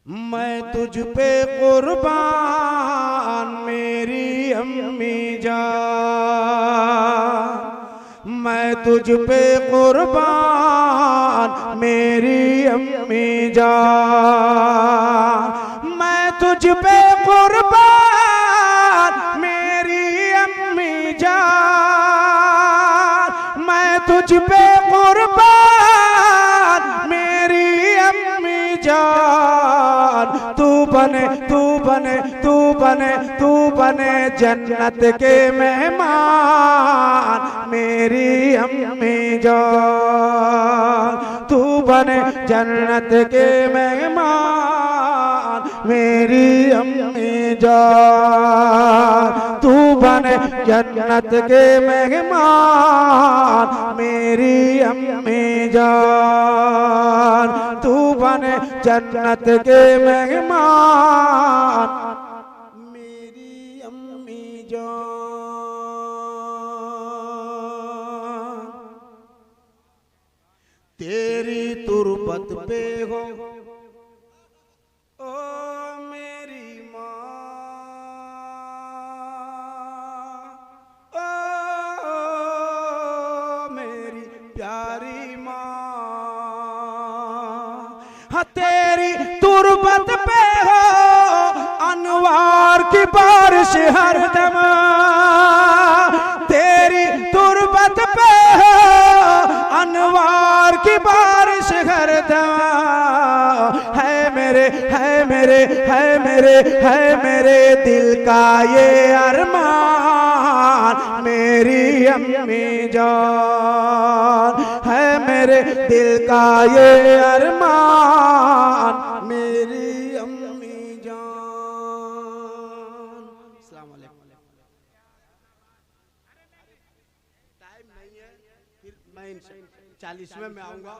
मैं तुझ पे कुर्बान मेरी अम्मी जान, मैं तुझ पे कुर्बान मेरी अम्मी जान, मैं तुझ पे कुर्बान मेरी अम्मी जान, मैं तुझ पे कुर्बान मेरी अम्मी जान। तू बने तू बने तू बने तू बने जन्नत के मेहमान मेरी अम्मी जान, तू बने जन्नत के मेहमान मेरी अम्मी जान, तू बने जन्नत के मेहमान मेरी अम्मी जान, तू बने जन्नत के मेहमान मेरी अम्मी जान। तेरी तुरबत पे हो ओ मेरी माँ, ओ मेरी प्यारी माँ, हाँ तेरी तुरबत पे हो अनवार की बारिश हरदम, तेरी तुरबत पे हो अनवार की बारिश हरदम। है मेरे है मेरे है मेरे है मेरे दिल का ये अरमान मेरी अम्मी जान, है मेरे दिल का ये अरमान मेरी अम्मी जान। अस्सलाम वालेकुम। टाइम नहीं है, फिर मैं 40वें में आऊंगा।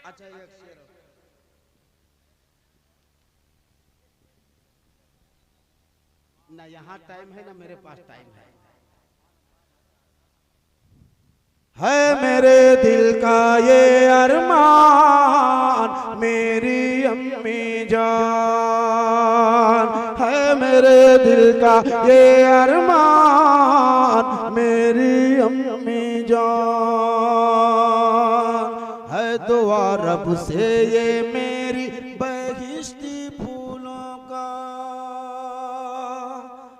अच्छा एक शेर ना, यहाँ टाइम है ना मेरे पास टाइम है मेरे दिल का ये अरमान मेरी अम्मी जान, है मेरे दिल का ये अरमान मेरी अम्मी जान। है दुआ रब से ये मेरी बहिश्ती फूलों का,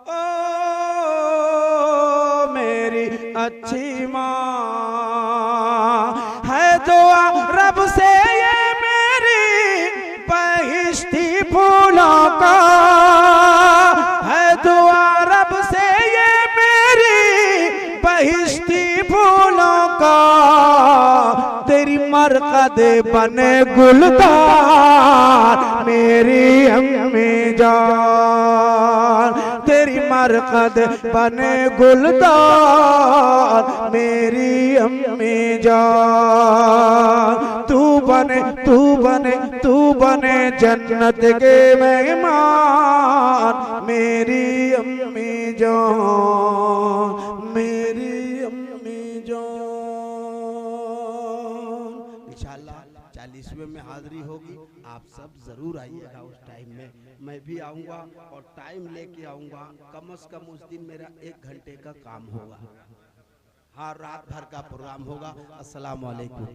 ओ मेरी अच्छी माँ, है दुआ रब से ये मेरी बहिश्ती फूलों का, है दुआ रब से ये मेरी बहिश्ती फूलों का। तेरी मरकद बने गुलदार मेरी अम्मी जान, तेरी मरकद बने गुलदार मेरी अम्मी जान, तू बने तू बने तू बने जन्नत के मेहमान मेरी अम्मी जान मेरी अम्मी जान। इंशाअल्लाह 40वें में हाजिरी होगी, आप सब जरूर आइएगा उस टाइम में, मैं भी आऊँगा और टाइम लेके आऊँगा। कम से कम उस दिन मेरा 1 घंटे का काम होगा, हाँ रात भर का प्रोग्राम होगा। अस्सलाम वालेकुम।